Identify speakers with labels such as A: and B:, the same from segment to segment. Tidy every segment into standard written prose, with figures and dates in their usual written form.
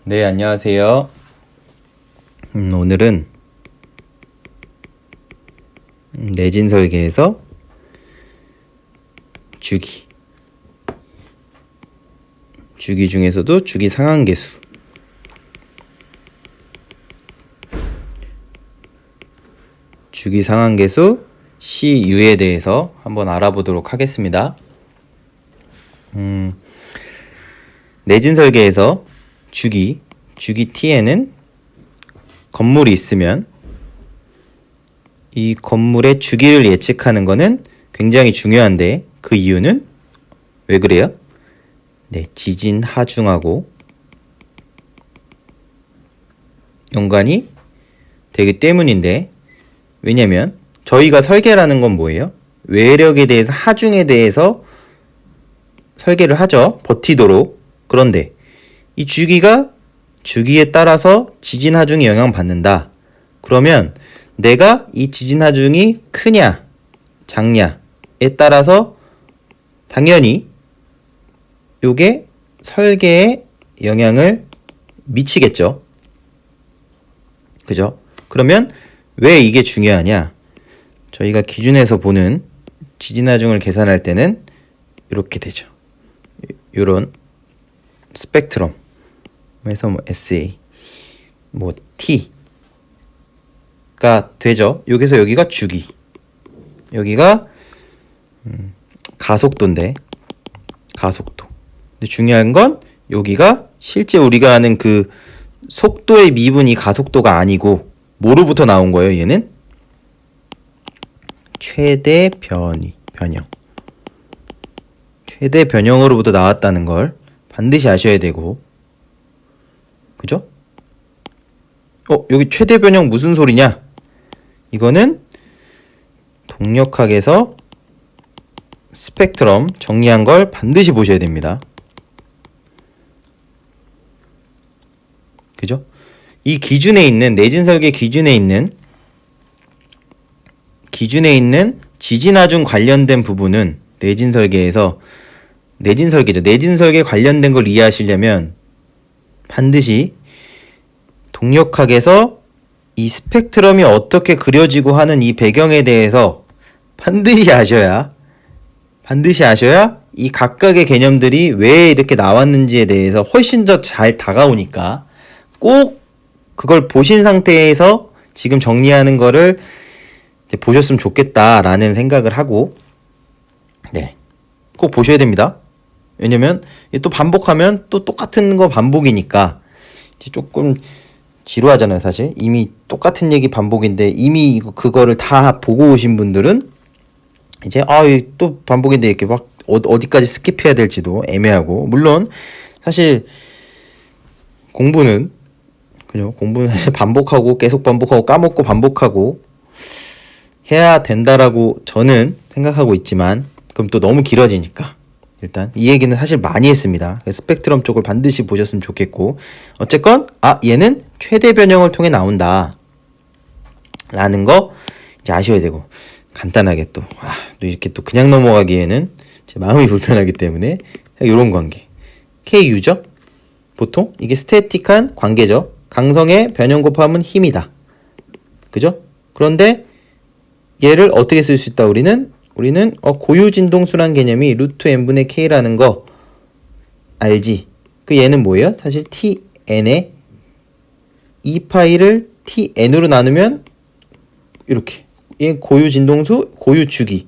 A: 네, 안녕하세요. 오늘은 내진 설계에서 주기 중에서도 주기 상한계수 CU에 대해서 한번 알아보도록 하겠습니다. 내진 설계에서 주기 T에는 건물이 있으면 이 건물의 주기를 예측하는 것은 굉장히 중요한데, 그 이유는 왜 그래요? 네, 지진 하중하고 연관이 되기 때문인데, 왜냐면 저희가 설계라는 건 뭐예요? 외력에 대해서, 하중에 대해서 설계를 하죠. 버티도록. 그런데 이 주기가 주기에 따라서 지진 하중이 영향받는다. 그러면 내가 이 지진 하중이 크냐 작냐에 따라서 당연히 요게 설계에 영향을 미치겠죠. 그죠? 그러면 왜 이게 중요하냐? 저희가 기준에서 보는 지진 하중을 계산할 때는 이렇게 되죠. 요런 스펙트럼 그래서 뭐 SA 뭐 T가 되죠. 여기서 여기가 주기, 여기가 가속도인데, 가속도. 근데 중요한 건 여기가 실제 우리가 아는 그 속도의 미분이 가속도가 아니고 뭐로부터 나온 거예요? 얘는 최대 변형. 최대 변형으로부터 나왔다는 걸 반드시 아셔야 되고, 그죠? 여기 최대 변형 무슨 소리냐? 이거는 동력학에서 스펙트럼 정리한 걸 반드시 보셔야 됩니다. 그죠? 이 기준에 있는, 내진 설계 기준에 있는 지진 하중 관련된 부분은 내진 설계에서 내진 설계 관련된 걸 이해하시려면 반드시 동력학에서 이 스펙트럼이 어떻게 그려지고 하는 이 배경에 대해서 반드시 아셔야 이 각각의 개념들이 왜 이렇게 나왔는지에 대해서 훨씬 더 잘 다가오니까, 꼭 그걸 보신 상태에서 지금 정리하는 거를 이제 보셨으면 좋겠다라는 생각을 하고, 네, 꼭 보셔야 됩니다. 왜냐면 또 반복하면 또 똑같은 거 반복이니까 이제 조금 지루하잖아요. 사실 이미 똑같은 얘기 반복인데, 이미 그거를 다 보고 오신 분들은 이제 또 반복인데 이렇게 막 어디까지 스킵해야 될지도 애매하고, 물론 사실 공부는 사실 반복하고 계속 반복하고 까먹고 반복하고 해야 된다라고 저는 생각하고 있지만, 그럼 또 너무 길어지니까 일단 이 얘기는 사실 많이 했습니다. 스펙트럼 쪽을 반드시 보셨으면 좋겠고, 어쨌건 얘는 최대 변형을 통해 나온다 라는 거 이제 아셔야 되고, 간단하게 또 이렇게 또 그냥 넘어가기에는 제 마음이 불편하기 때문에 이런 관계 KU죠. 보통 이게 스태틱한 관계죠. 강성의 변형 곱함은 힘이다. 그죠? 그런데 얘를 어떻게 쓸 수 있다? 우리는 고유진동수란 개념이 루트 n분의 k라는 거 알지? 그 얘는 뭐예요? 사실 tn에 2파이를 tn으로 나누면 이렇게, 얘 고유진동수, 고유주기,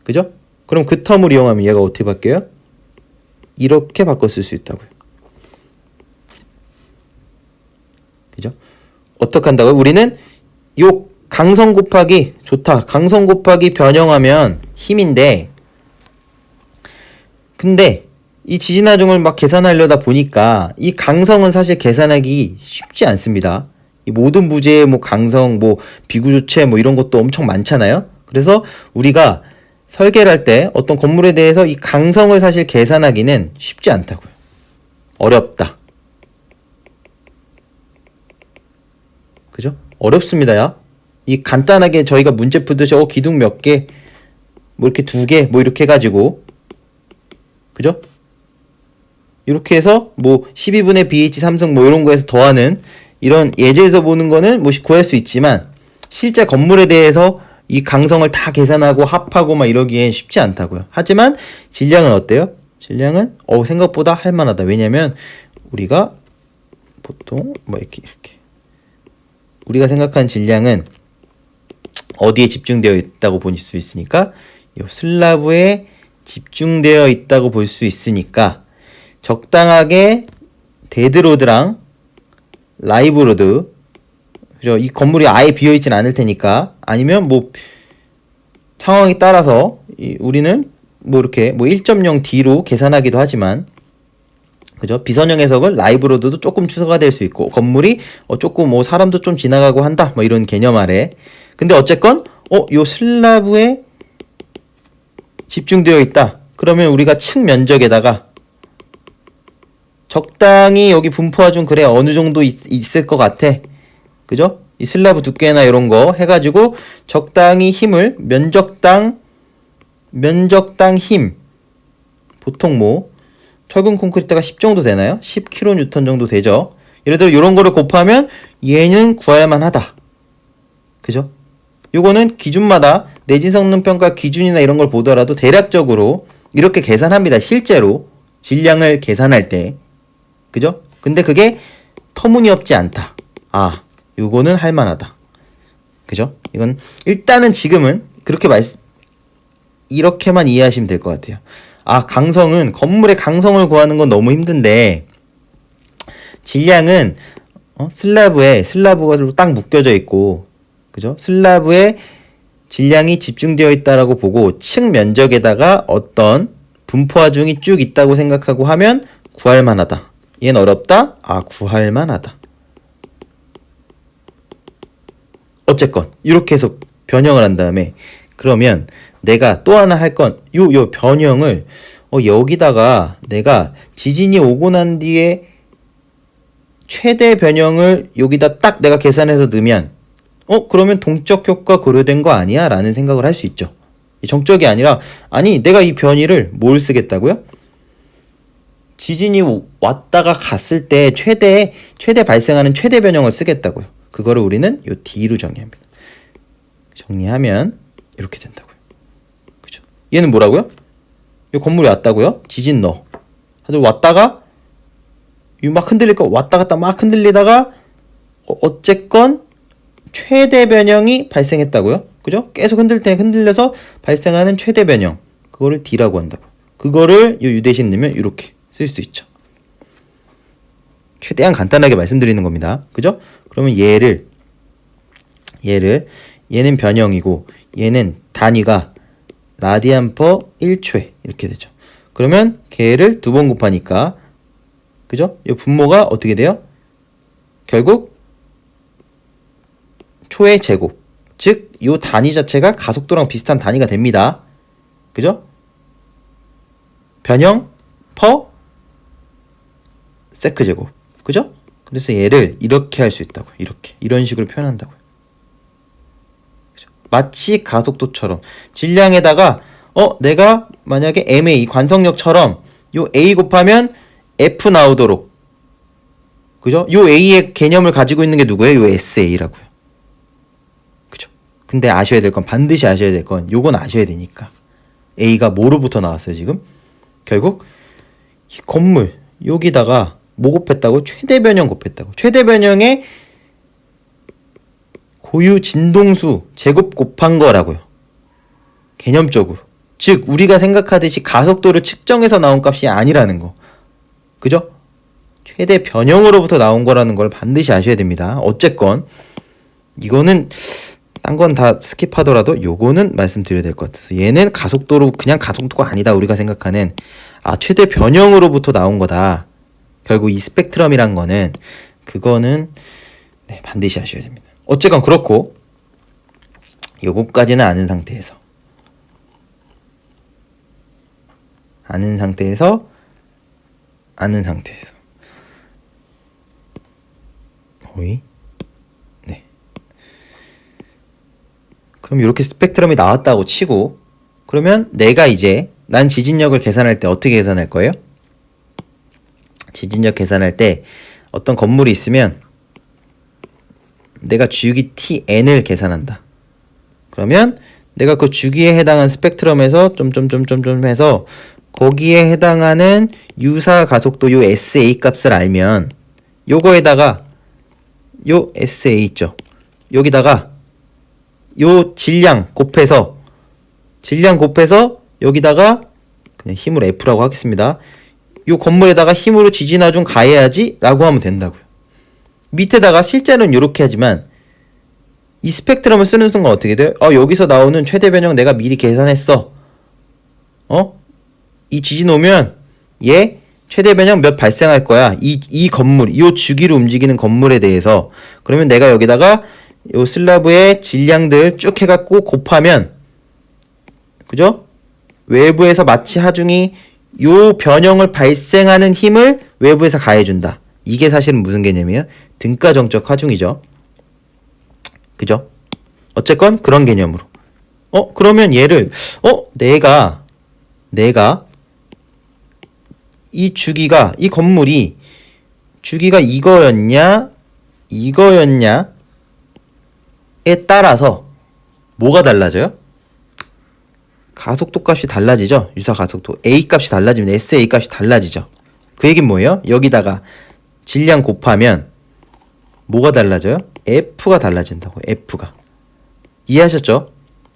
A: 그죠? 그럼 그 텀을 이용하면 얘가 어떻게 바뀌어요? 이렇게 바꿔 쓸 수 있다고요. 그죠? 어떻게 한다고요? 우리는 요 강성 곱하기, 좋다, 강성 곱하기 변형하면 힘인데, 근데 이 지진 하중을 막 계산하려다 보니까 이 강성은 사실 계산하기 쉽지 않습니다. 이 모든 부재의 뭐 강성, 뭐 비구조체 뭐 이런 것도 엄청 많잖아요. 그래서 우리가 설계를 할 때 어떤 건물에 대해서 이 강성을 사실 계산하기는 쉽지 않다고요. 어렵다. 그죠? 어렵습니다. 야. 이 간단하게 저희가 문제 푸듯이 기둥 몇 개, 뭐 이렇게 2개, 뭐 이렇게 해가지고, 그죠? 이렇게 해서 뭐 12분의 BH 삼성 뭐 이런 거에서 더하는 이런 예제에서 보는 거는 뭐 구할 수 있지만 실제 건물에 대해서 이 강성을 다 계산하고 합하고 막 이러기엔 쉽지 않다고요. 하지만 질량은 어때요? 질량은 생각보다 할만하다. 왜냐면 우리가 보통 뭐 이렇게 우리가 생각한 질량은 어디에 집중되어 있다고 볼 수 있으니까 이 슬라브에 집중되어 있다고 볼 수 있으니까 적당하게 데드로드랑 라이브로드, 그죠? 이 건물이 아예 비어 있진 않을 테니까, 아니면 뭐 상황에 따라서 우리는 뭐 이렇게 뭐 1.0D로 계산하기도 하지만, 그죠? 비선형 해석은 라이브로드도 조금 추가가 될 수 있고, 건물이 조금 뭐 사람도 좀 지나가고 한다 뭐 이런 개념 아래. 근데 어쨌건 요 슬라브에 집중되어 있다. 그러면 우리가 층 면적에다가 적당히 여기 분포화 중 그래 어느 정도 있을 것 같아. 그죠? 이 슬라브 두께나 이런 거 해가지고 적당히 힘을 면적당 힘 보통 뭐 철근 콘크리트가 10 정도 되나요? 10kN 정도 되죠. 예를 들어 이런 거를 곱하면 얘는 구할만 하다. 그죠? 요거는 기준마다 내진 성능 평가 기준이나 이런 걸 보더라도 대략적으로 이렇게 계산합니다. 실제로 질량을 계산할 때. 그죠? 근데 그게 터무니없지 않다. 요거는 할만하다. 그죠? 이건 일단은 지금은 그렇게 이렇게만 이해하시면 될 것 같아요. 강성은 건물의 강성을 구하는 건 너무 힘든데 질량은 슬라브가 딱 묶여져 있고, 그죠? 슬라브에 질량이 집중되어 있다라고 보고 층 면적에다가 어떤 분포화 중이 쭉 있다고 생각하고 하면 구할 만하다. 얘는 어렵다? 구할 만하다. 어쨌건 이렇게 해서 변형을 한 다음에 그러면 내가 또 하나 할 건 요 변형을 여기다가 내가 지진이 오고 난 뒤에 최대 변형을 여기다 딱 내가 계산해서 넣으면 그러면 동적 효과 고려된 거 아니야? 라는 생각을 할 수 있죠. 정적이 아니라 내가 이 변이를 뭘 쓰겠다고요? 지진이 왔다가 갔을 때 최대 발생하는 최대 변형을 쓰겠다고요. 그거를 우리는 요 D로 정의합니다. 정리하면 이렇게 된다고요. 그죠? 얘는 뭐라고요? 요 건물이 왔다고요? 지진 하도 왔다가 막 흔들릴 거 왔다 갔다 막 흔들리다가 어쨌건 최대 변형이 발생했다고요. 그죠? 계속 흔들려서 발생하는 최대 변형. 그거를 D라고 한다고. 그거를 요 대신 넣으면 이렇게 쓸 수도 있죠. 최대한 간단하게 말씀드리는 겁니다. 그죠? 그러면 얘는 변형이고 얘는 단위가 라디안 퍼 1초에 이렇게 되죠. 그러면 걔를 2번 곱하니까, 그죠? 이 분모가 어떻게 돼요? 결국 초의 제곱, 즉 이 단위 자체가 가속도랑 비슷한 단위가 됩니다. 그죠? 변형 퍼 세크 제곱. 그죠? 그래서 얘를 이렇게 할 수 있다고. 이런 식으로 표현한다고요. 그죠? 마치 가속도처럼 질량에다가 내가 만약에 MA 관성력처럼 요 A 곱하면 F 나오도록, 그죠? 요 A의 개념을 가지고 있는 게 누구예요? 요 SA라고요. 그죠? 근데 반드시 아셔야 될 건 요건 아셔야 되니까. A가 뭐로부터 나왔어요, 지금? 결국 이 건물 여기다가 뭐 곱했다고? 최대 변형 곱했다고. 최대 변형에 고유 진동수 제곱 곱한 거라고요. 개념적으로. 즉 우리가 생각하듯이 가속도를 측정해서 나온 값이 아니라는 거. 그죠? 최대 변형으로부터 나온 거라는 걸 반드시 아셔야 됩니다. 어쨌건 이거는 딴 건 다 스킵하더라도 요거는 말씀드려야 될 것 같아서, 얘는 가속도로 그냥 가속도가 아니다. 우리가 생각하는 최대 변형으로부터 나온 거다. 결국 이 스펙트럼이란 거는 그거는 반드시 아셔야 됩니다. 어쨌건 그렇고 요거까지는 아는 상태에서 어이? 네. 그럼 이렇게 스펙트럼이 나왔다고 치고, 그러면 내가 이제 난 지진력을 계산할 때 어떻게 계산할 거예요? 지진력 계산할 때 어떤 건물이 있으면 내가 주기 Tn을 계산한다. 그러면 내가 그 주기에 해당한 스펙트럼에서 점점점점점 해서 거기에 해당하는 유사 가속도 요 SA 값을 알면 요거에다가 요 SA 있죠. 여기다가 요 질량 곱해서 여기다가 그냥 힘을 F라고 하겠습니다. 요 건물에다가 힘으로 지진하중 가해야지 라고 하면 된다고요. 밑에다가 실제로는 이렇게 하지만 이 스펙트럼을 쓰는 순간 어떻게 돼요? 여기서 나오는 최대 변형 내가 미리 계산했어. 이 지진 오면 얘 최대 변형 몇 발생할 거야. 이 건물, 이 주기로 움직이는 건물에 대해서. 그러면 내가 여기다가 요 슬라브의 질량들 쭉 해갖고 곱하면, 그죠? 외부에서 마치 하중이 요 변형을 발생하는 힘을 외부에서 가해준다. 이게 사실은 무슨 개념이에요? 등가정적 하중이죠. 그죠? 어쨌건 그런 개념으로. 그러면 얘를 내가 이 주기가 이 건물이 주기가 이거였냐에 따라서 뭐가 달라져요? 가속도 값이 달라지죠. 유사 가속도 A 값이 달라지면 SA 값이 달라지죠. 그 얘기는 뭐예요? 여기다가 질량 곱하면 뭐가 달라져요? F가 달라진다고. F가. 이해하셨죠?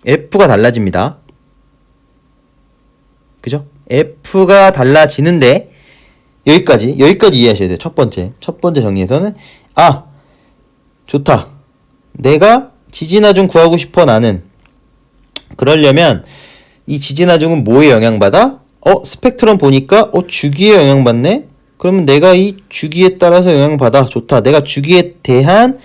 A: F가 달라집니다. 그죠? F가 달라지는데 여기까지 이해하셔야 돼요. 첫 번째 정리에서는 좋다. 내가 지진하중 구하고 싶어. 나는 그러려면 이 지진하중은 뭐에 영향받아? 스펙트럼 보니까 주기에 영향받네. 그러면 내가 이 주기에 따라서 영향받아. 좋다. 내가 주기에 대한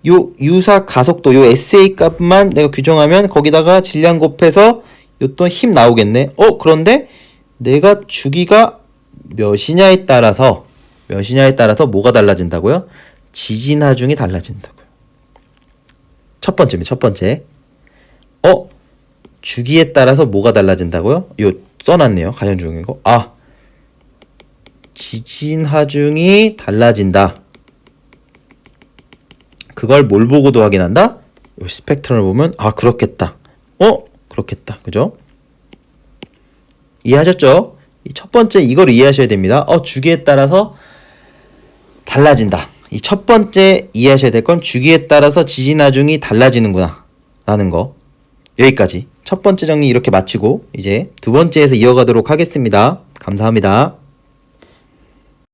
A: 요 유사 가속도 요 SA 값만 내가 규정하면 거기다가 질량 곱해서 요 또 힘 나오겠네. 그런데 내가 주기가 몇이냐에 따라서 뭐가 달라진다고요? 지진 하중이 달라진다고요. 첫 번째. 주기에 따라서 뭐가 달라진다고요? 요 써놨네요. 가장 중요한 거. 지진 하중이 달라진다. 그걸 뭘 보고도 확인한다? 요 스펙트럼을 보면 그렇겠다. 그렇겠다. 그죠? 이해하셨죠? 이 첫 번째 이걸 이해하셔야 됩니다. 주기에 따라서 달라진다. 이 첫 번째 이해하셔야 될 건 주기에 따라서 지진 하중이 달라지는구나 라는 거. 여기까지 첫 번째 정리 이렇게 마치고 이제 두 번째에서 이어가도록 하겠습니다. 감사합니다.